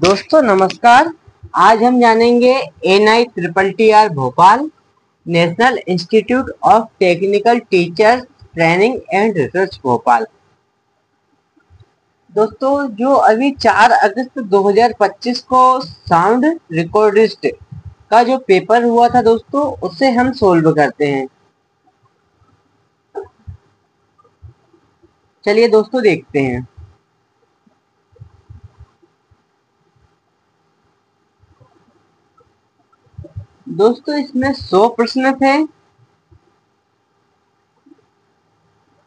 दोस्तों नमस्कार। आज हम जानेंगे NITTR Bhopal national institute of technical teachers training and research Bhopal. दोस्तों जो अभी 4 अगस्त 2025 को साउंड रिकॉर्डिस्ट का जो पेपर हुआ था दोस्तों, उससे हम सोल्व करते हैं। चलिए दोस्तों देखते हैं। दोस्तों इसमें 100 प्रश्न थे।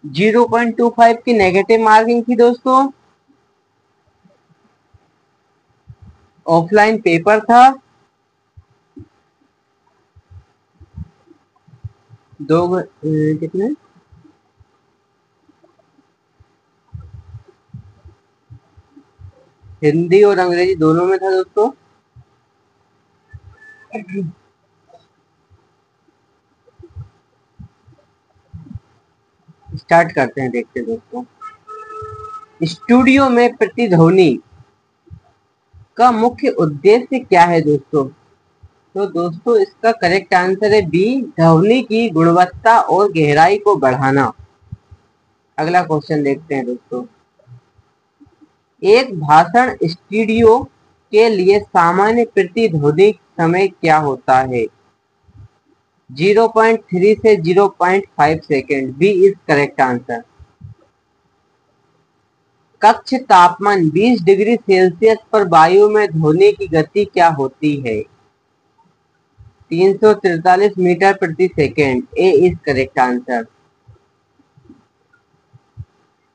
0.25 की नेगेटिव मार्किंग थी दोस्तों। ऑफलाइन पेपर था। कितने हिंदी और अंग्रेजी दोनों में था दोस्तों। स्टार्ट करते हैं, देखते हैं दोस्तों। स्टूडियो में प्रतिध्वनि का मुख्य उद्देश्य क्या है दोस्तों? तो दोस्तों इसका करेक्ट आंसर है बी, ध्वनि की गुणवत्ता और गहराई को बढ़ाना। अगला क्वेश्चन देखते हैं दोस्तों। एक भाषण स्टूडियो के लिए सामान्य प्रतिध्वनि समय क्या होता है? 0.3 से 0.5 सेकेंड। B is correct answer. कक्ष तापमान 20 डिग्री सेल्सियस पर वायु में ध्वनि की गति क्या होती है? 343 मीटर प्रति second. A is correct answer.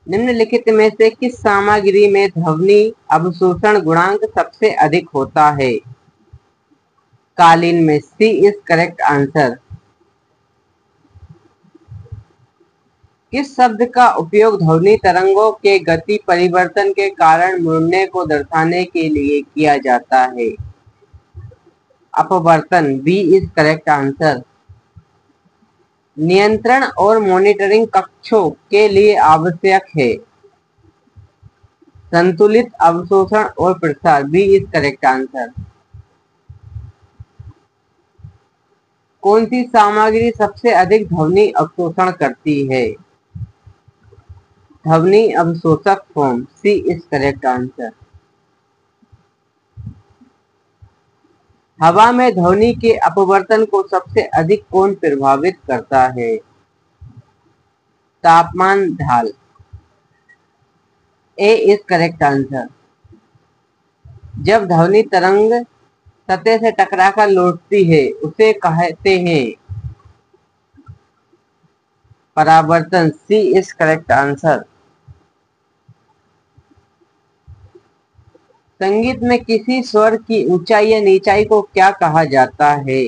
निम्नलिखित में से किस सामग्री में ध्वनि अवशोषण गुणांक सबसे अधिक होता है? कालीन में। सी इज करेक्ट आंसर। किस शब्द का उपयोग ध्वनि तरंगों के गति परिवर्तन के कारण मुड़ने को दर्शाने के लिए किया जाता है? अपवर्तन। B is correct answer. नियंत्रण और मॉनिटरिंग कक्षों के लिए आवश्यक है? संतुलित अवशोषण और प्रसार। B is correct answer. कौन सी सामग्री सबसे अधिक ध्वनि अवशोषण करती है? ध्वनि अवशोषक foam. C is correct answer. हवा में ध्वनि के अपवर्तन को सबसे अधिक कौन प्रभावित करता है? तापमान ढाल। ए इज करेक्ट आंसर। जब ध्वनि तरंग सतह से टकराकर लौटती है उसे कहते हैं परावर्तन। सी इज करेक्ट आंसर। संगीत में किसी स्वर की ऊंचाई या नीचाई को क्या कहा जाता है?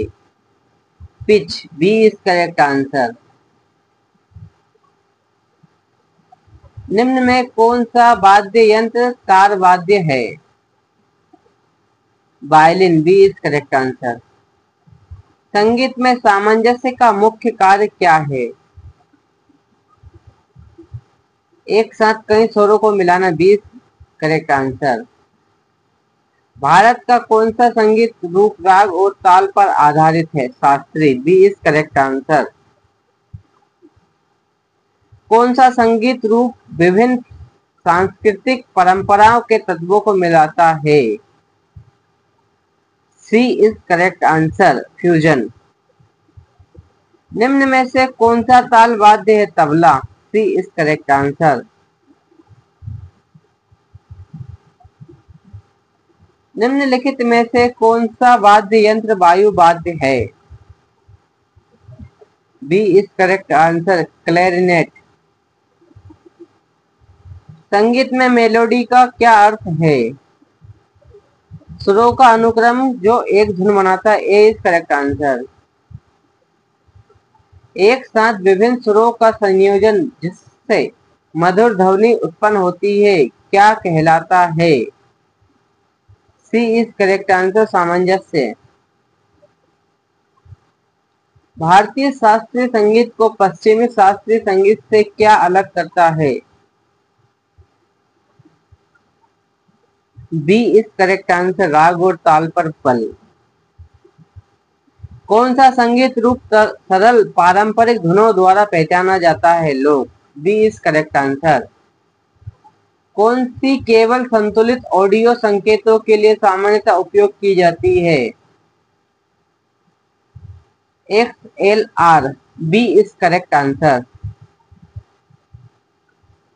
Pitch. B is correct answer. निम्न में कौन सा वाद्य यंत्र तार वाद्य है? Violin. B is correct answer. संगीत में सामंजस्य का मुख्य कार्य क्या है? एक साथ कई स्वरों को मिलाना। B is correct answer. भारत का कौन सा संगीत रूप राग और ताल पर आधारित है? शास्त्रीय। B is correct answer. कौन सा संगीत रूप विभिन्न सांस्कृतिक परंपराओं के तत्वों को मिलाता है? C is correct answer. Fusion. निम्न में से कौन सा ताल वाद्य है? तबला। सी इज करेक्ट आंसर। निम्नलिखित में से कौन सा वाद्य यंत्र वायु वाद्य है? B is correct answer. Clarinet. संगीत में मेलोडी का क्या अर्थ है? सुरों का अनुक्रम जो एक धुन बनाता है। ए इज करेक्ट आंसर। एक साथ विभिन्न सुरों का संयोजन जिससे मधुर ध्वनि उत्पन्न होती है क्या कहलाता है? C is correct answer. सामंजस्य। भारतीय शास्त्रीय संगीत को पश्चिमी शास्त्रीय संगीत से क्या अलग करता है? बी इज करेक्ट आंसर, राग और ताल पर पल। कौन सा संगीत रूप सरल पारंपरिक धुनों द्वारा पहचाना जाता है? लोक। B is correct answer. कौन सी केवल संतुलित ऑडियो संकेतों के लिए सामान्यतः उपयोग की जाती है? XLR। B is correct answer.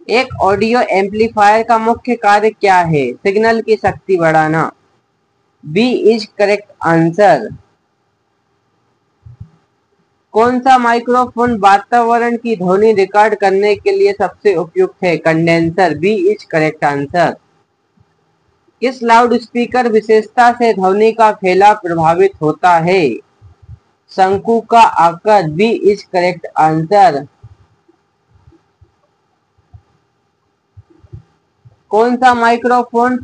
एक ऑडियो एम्पलीफायर का मुख्य कार्य क्या है? सिग्नल की शक्ति बढ़ाना। B is correct answer. कौन सा माइक्रोफोन वातावरण की ध्वनि रिकॉर्ड करने के लिए सबसे उपयुक्त है? Condenser. B is correct answer. किस लाउड स्पीकर विशेषता से ध्वनि का फैलाव प्रभावित होता है? शंकु का आकार। B is correct answer. कौन सा माइक्रोफोन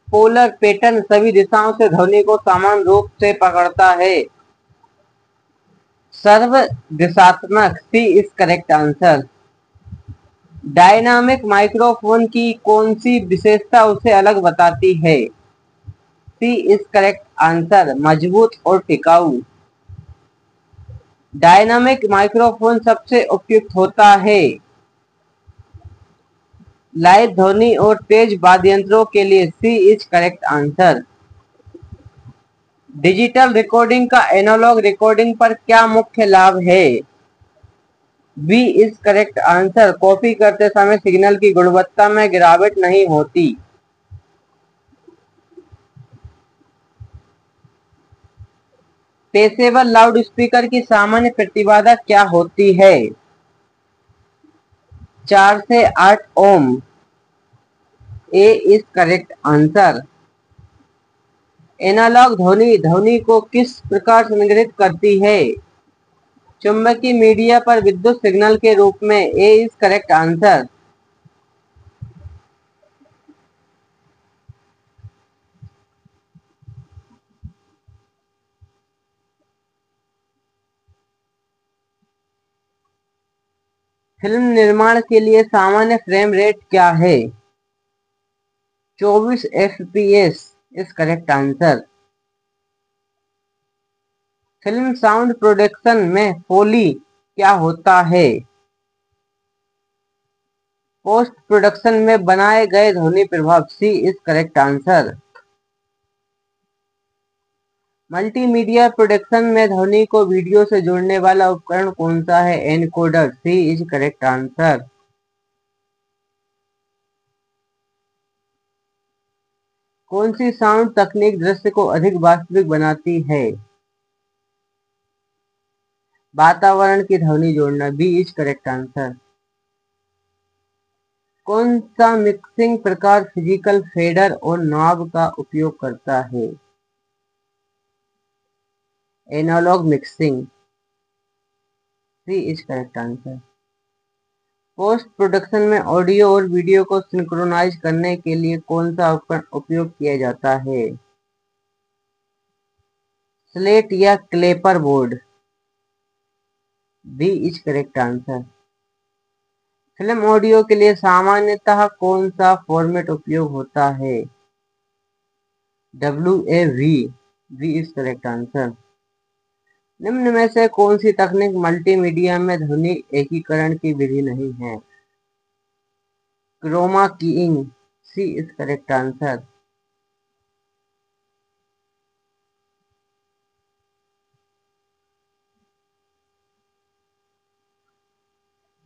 पोलर पैटर्न सभी दिशाओं से ध्वनि को समान रूप से पकड़ता है? सर्व दिशात्मक। C is correct answer. Dynamic microphone की कौन सी विशेषता उसे अलग बताती है? सी इज करेक्ट आंसर, मजबूत और टिकाऊ। डायनामिक माइक्रोफोन सबसे उपयुक्त होता है लाइव ध्वनि और तेज वाद्ययंत्रों के लिए। C is correct answer. Digital recording का एनालॉग रिकॉर्डिंग पर क्या मुख्य लाभ है? B is correct answer, copy करते समय सिग्नल की गुणवत्ता में गिरावट नहीं होती। पेशेवर लाउडस्पीकर की सामान्य प्रतिबाधा क्या होती है? 4 से 8 ओम। ए इज करेक्ट आंसर। एनालॉग ध्वनि ध्वनि को किस प्रकार संग्रहित करती है? चुंबकीय मीडिया पर विद्युत सिग्नल के रूप में। ए इज करेक्ट आंसर। फिल्म निर्माण के लिए सामान्य फ्रेम रेट क्या है? 24 FPS is correct answer. Film sound production में फोली क्या होता है? पोस्ट प्रोडक्शन में बनाए गए ध्वनि प्रभाव। C is correct answer. Multimedia production में ध्वनि को वीडियो से जोड़ने वाला उपकरण कौन सा है? Encoder. C is correct answer. कौन सी साउंड तकनीक दृश्य को अधिक वास्तविक बनाती है? वातावरण की ध्वनि जोड़ना। B is correct answer. कौन सा मिक्सिंग प्रकार फिजिकल फेडर और नॉब का उपयोग करता है? Analogue mixing. C is correct answer. Post production में ऑडियो और वीडियो को सिंक्रोनाइज करने के लिए कौन सा उपकरण उपयोग किया जाता है? स्लेट या clapper board. B is correct answer. Film audio के लिए सामान्यतः कौन सा फॉर्मेट उपयोग होता है? WAV। B is correct answer. निम्न में से कौन सी तकनीक मल्टीमीडिया में ध्वनि एकीकरण की विधि नहीं है? Chroma keying. C is correct answer.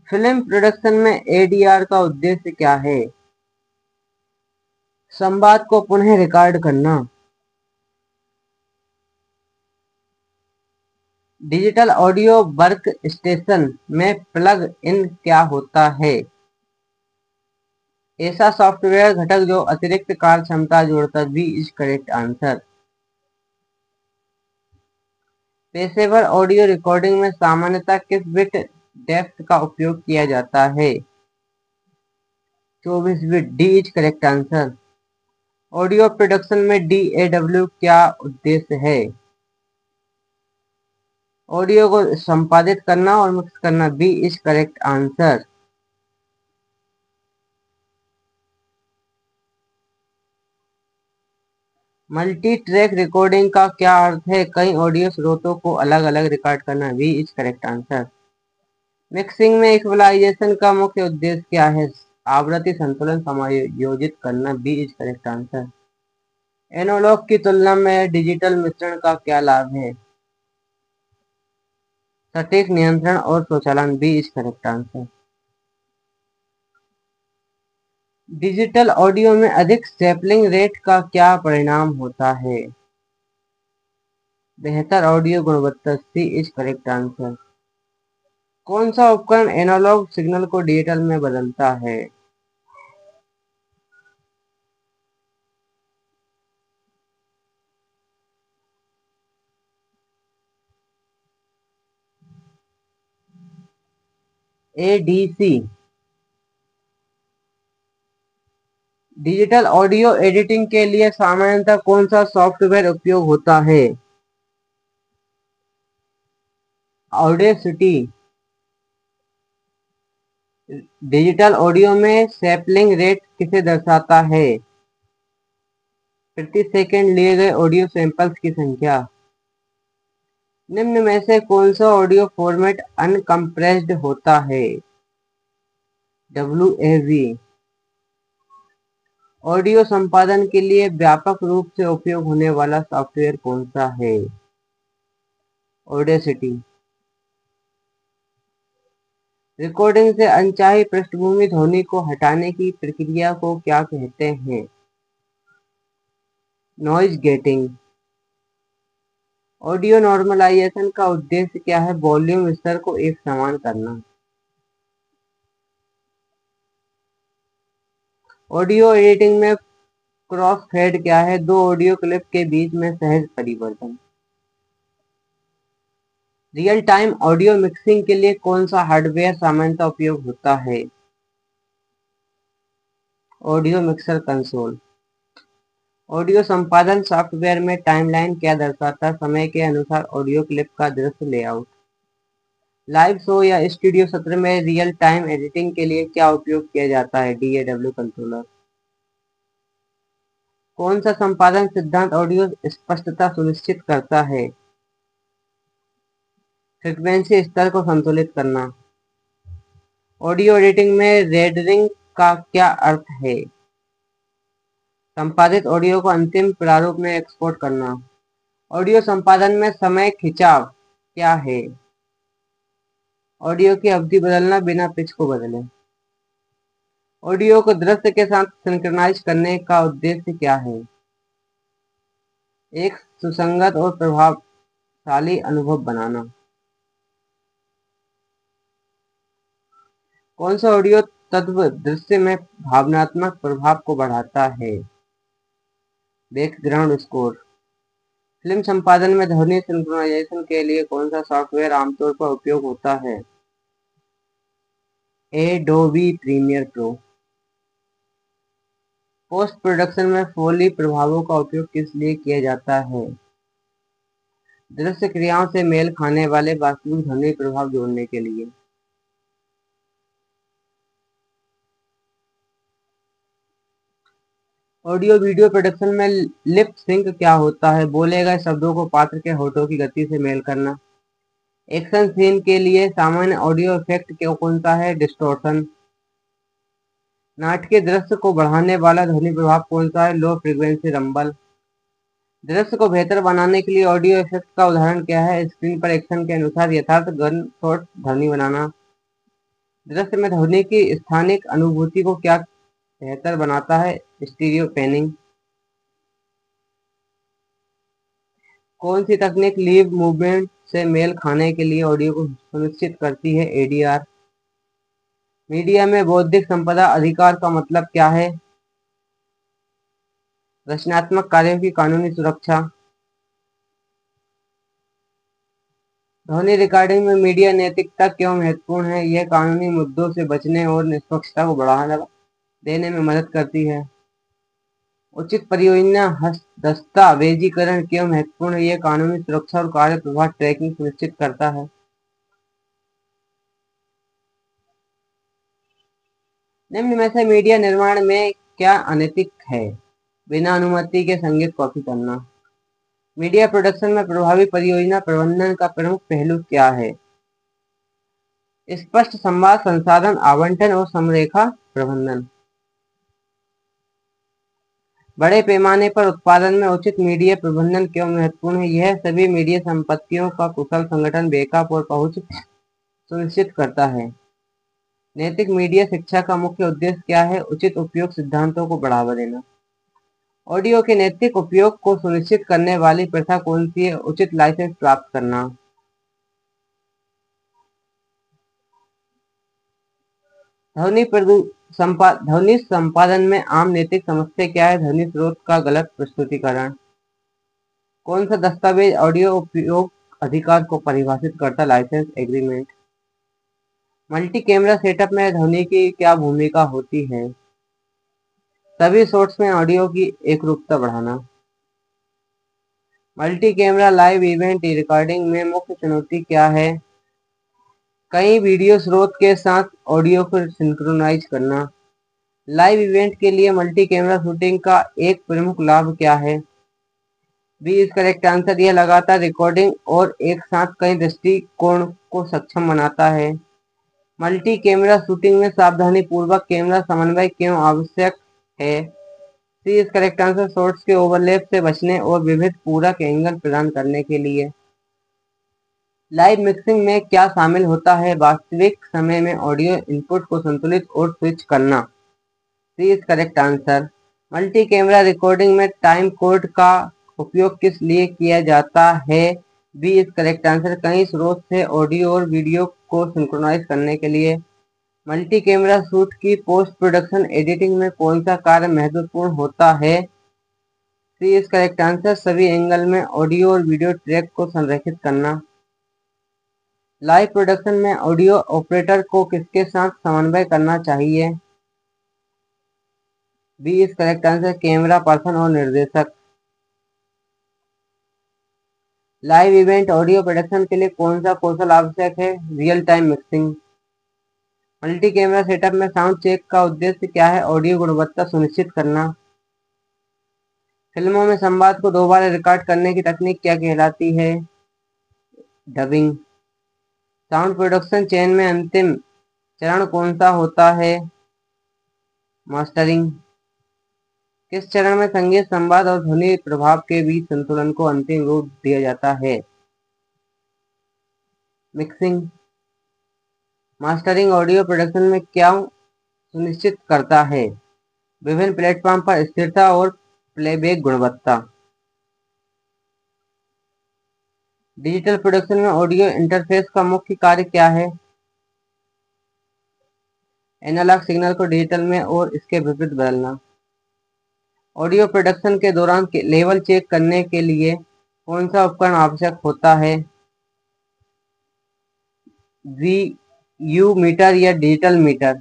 Film production में ADR का उद्देश्य क्या है? संवाद को पुनः रिकॉर्ड करना। डिजिटल ऑडियो वर्क स्टेशन में प्लग इन क्या होता है? ऐसा सॉफ्टवेयर घटक जो अतिरिक्त कार्य क्षमता जोड़ता। B is correct answer. पेशेवर ऑडियो रिकॉर्डिंग में सामान्यतः किस बिट डेप्थ का उपयोग किया जाता है? 24 bit. D is correct answer. Audio production में DAW क्या उद्देश्य है? ऑडियो को संपादित करना और मिक्स करना। B is correct answer. Multi track recording का क्या अर्थ है? कई ऑडियो स्रोतों को अलग अलग रिकॉर्ड करना। B is correct answer. Mixing में इक्वलाइजेशन का मुख्य उद्देश्य क्या है? आवृत्ति संतुलन समायोजित करना। B is correct answer. Analogue की तुलना में डिजिटल मिश्रण का क्या लाभ है? सटीक नियंत्रण और स्वचालन। B is correct answer. Digital audio में अधिक सैंपलिंग रेट का क्या परिणाम होता है? बेहतर ऑडियो गुणवत्ता। सी इज करेक्ट आंसर। कौन सा उपकरण एनालॉग सिग्नल को डिजिटल में बदलता है? एडीसी। डिजिटल ऑडियो एडिटिंग के लिए सामान्यतः कौन सा सॉफ्टवेयर उपयोग होता है? ऑडेसिटी। डिजिटल ऑडियो में सैंपलिंग रेट किसे दर्शाता है? प्रति सेकंड लिए गए ऑडियो सैंपल्स की संख्या। निम्न में से कौन सा ऑडियो फॉर्मेट अनकम्प्रेस्ड होता है? WAV। ऑडियो संपादन के लिए व्यापक रूप से उपयोग होने वाला सॉफ्टवेयर कौन सा है? ऑडेसिटी। रिकॉर्डिंग से अनचाही पृष्ठभूमि ध्वनि को हटाने की प्रक्रिया को क्या कहते हैं? Noise getting. ऑडियो नॉर्मलाइजेशन का उद्देश्य क्या है? वॉल्यूम स्तर को एक समान करना। ऑडियो एडिटिंग में क्रॉस फेड क्या है? दो ऑडियो क्लिप के बीच में सहज परिवर्तन। रियल टाइम ऑडियो मिक्सिंग के लिए कौन सा हार्डवेयर सामान्यतः उपयोग होता है? Audio mixer console. ऑडियो संपादन सॉफ्टवेयर में टाइमलाइन क्या दर्शाता है? समय के अनुसार ऑडियो क्लिप का दृश्य लेआउट। लाइव शो या स्टूडियो सत्र में रियल टाइम एडिटिंग के लिए क्या उपयोग किया जाता है? DAW controller. कौन सा संपादन सिद्धांत ऑडियो स्पष्टता सुनिश्चित करता है? फ्रीक्वेंसी स्तर को संतुलित करना। ऑडियो एडिटिंग में रेंडरिंग का क्या अर्थ है? संपादित ऑडियो को अंतिम प्रारूप में एक्सपोर्ट करना। ऑडियो संपादन में समय खिंचाव क्या है? ऑडियो की अवधि बदलना बिना पिच को बदले। ऑडियो को दृश्य के साथ सिंक्रनाइज करने का उद्देश्य क्या है? एक सुसंगत और प्रभावशाली अनुभव बनाना। कौन सा ऑडियो तत्व दृश्य में भावनात्मक प्रभाव को बढ़ाता है? Background score. फिल्म संपादन में ध्वनि सिंक्रोनाइजेशन के लिए कौन सा सॉफ्टवेयर आमतौर पर उपयोग होता है? Adobe Premiere Pro. Post production में फोली प्रभावों का उपयोग किस लिए किया जाता है? दृश्य क्रियाओं से मेल खाने वाले वास्तविक ध्वनि प्रभाव जोड़ने के लिए। ऑडियो वीडियो प्रोडक्शन में लिप सिंक क्या होता है? बोले गए शब्दों को पात्र के होठों की गति से मेल करना। एक्शन सीन के लिए सामान्य ऑडियो इफेक्ट क्यों कौन सा है? डिस्टॉर्शन। नाटकीय दृश्य को बढ़ाने वाला ध्वनि प्रभाव कौन सा है? Low frequency rumble. दृश्य को बेहतर बनाने के लिए ऑडियो इफेक्ट का उदाहरण क्या है? स्क्रीन पर एक्शन के अनुसार यथार्थ गन शॉट ध्वनि बनाना। दृश्य में ध्वनि की स्थानिक अनुभूति को क्या बेहतर बनाता है? Stereo panning. कौन सी तकनीक लीव मूवमेंट से मेल खाने के लिए ऑडियो को सुनिश्चित करती है? ADR। मीडिया में बौद्धिक संपदा अधिकार का मतलब क्या है? रचनात्मक कार्यों की कानूनी सुरक्षा। ध्वनि रिकॉर्डिंग में मीडिया नैतिकता क्यों महत्वपूर्ण है? यह कानूनी मुद्दों से बचने और निष्पक्षता को बढ़ावा देने में मदद करती है। उचित परियोजना दस्तावेजीकरण क्यों महत्वपूर्ण है? यह कानूनी सुरक्षा और कार्य प्रवाह ट्रैकिंग सुनिश्चित करता है। निम्न में से मीडिया निर्माण में क्या अनैतिक है? बिना अनुमति के संगीत कॉपी करना। मीडिया प्रोडक्शन में प्रभावी परियोजना प्रबंधन का प्रमुख पहलू क्या है? स्पष्ट संवाद, संसाधन आवंटन और समरेखा प्रबंधन। बड़े पैमाने पर उत्पादन में उचित मीडिया प्रबंधन क्यों महत्वपूर्ण है? यह सभी मीडिया संपत्तियों का कुशल संगठन, बैकअप और पहुंच सुनिश्चित करता है। नैतिक मीडिया शिक्षा का मुख्य उद्देश्य क्या है? उचित उपयोग सिद्धांतों को बढ़ावा देना। ऑडियो के नैतिक उपयोग को सुनिश्चित करने वाली प्रथा कौन सी है? उचित लाइसेंस प्राप्त करना। ध्वनि संपादन में आम नैतिक समस्या क्या है? ध्वनि स्रोत का गलत प्रस्तुतिकरण। कौन सा दस्तावेज ऑडियो उपयोग अधिकार को परिभाषित करता? Licence agreement. Multi camera setup में ध्वनि की क्या भूमिका होती है? सभी शॉट्स में ऑडियो की एकरूपता बढ़ाना। Multi camera live event recording में मुख्य चुनौती क्या है? कई वीडियो स्रोत के साथ ऑडियो को सिंक्रोनाइज करना। लाइव इवेंट के लिए मल्टी कैमरा शूटिंग का एक प्रमुख लाभ क्या है? B is correct answer. यह लगातार रिकॉर्डिंग और एक साथ कई दृष्टिकोण को सक्षम बनाता है। मल्टी कैमरा शूटिंग में सावधानी पूर्वक कैमरा समन्वय क्यों आवश्यक है? C is correct answer. Shots के ओवरलैप से बचने और विविध पूरक एंगल प्रदान करने के लिए। लाइव मिक्सिंग में क्या शामिल होता है? वास्तविक समय में ऑडियो इनपुट को संतुलित और स्विच करना। C is correct answer. Multi camera recording में टाइम कोड का उपयोग किस लिए किया जाता है? B is correct answer. कई स्रोत से ऑडियो और वीडियो को सिंक्रोनाइज करने के लिए। मल्टी कैमरा शूट की पोस्ट प्रोडक्शन एडिटिंग में कौन सा कार्य महत्वपूर्ण होता है? C is correct answer. सभी एंगल में ऑडियो और वीडियो ट्रैक को संरेखित करना। लाइव प्रोडक्शन में ऑडियो ऑपरेटर को किसके साथ समन्वय करना चाहिए? B is correct answer. Camera person और निर्देशक। लाइव इवेंट ऑडियो प्रोडक्शन के लिए कौन सा कौशल आवश्यक है? Real time mixing. Multi camera setup में साउंड चेक का उद्देश्य क्या है? ऑडियो गुणवत्ता सुनिश्चित करना। फिल्मों में संवाद को दोबारा रिकॉर्ड करने की तकनीक क्या कहलाती है? डबिंग। साउंड प्रोडक्शन चेन में अंतिम चरण कौन सा होता है? मास्टरिंग। किस चरण में संगीत, संवाद और ध्वनि प्रभाव के बीच संतुलन को अंतिम रूप दिया जाता है? मिक्सिंग। मास्टरिंग ऑडियो प्रोडक्शन में क्या सुनिश्चित करता है? विभिन्न प्लेटफॉर्म पर स्थिरता और प्लेबैक गुणवत्ता। डिजिटल प्रोडक्शन में ऑडियो इंटरफेस का मुख्य कार्य क्या है? एनालॉग सिग्नल को डिजिटल में और इसके विपरीत बदलना। ऑडियो प्रोडक्शन के दौरान लेवल चेक करने के लिए कौन सा उपकरण आवश्यक होता है? VU मीटर या डिजिटल मीटर।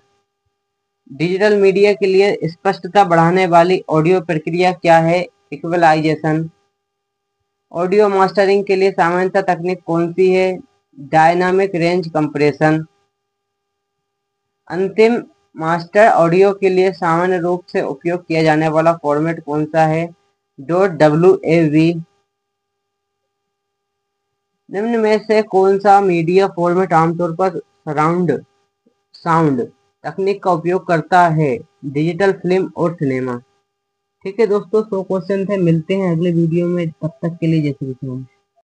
डिजिटल मीडिया के लिए स्पष्टता बढ़ाने वाली ऑडियो प्रक्रिया क्या है? इक्वलाइजेशन। ऑडियो मास्टरिंग के लिए सामान्यतः तकनीक कौन सी है? Dynamic range compression. अंतिम मास्टर ऑडियो के लिए सामान्य रूप से उपयोग किया जाने वाला फॉर्मेट कौन सा है? .wav। निम्न में से कौन सा मीडिया फॉर्मेट आमतौर पर सराउंड साउंड तकनीक का उपयोग करता है? डिजिटल फिल्म और सिनेमा। ठीक है दोस्तों, 100 क्वेश्चन थे। मिलते हैं अगले वीडियो में, तब तक के लिए जय श्री कृष्ण।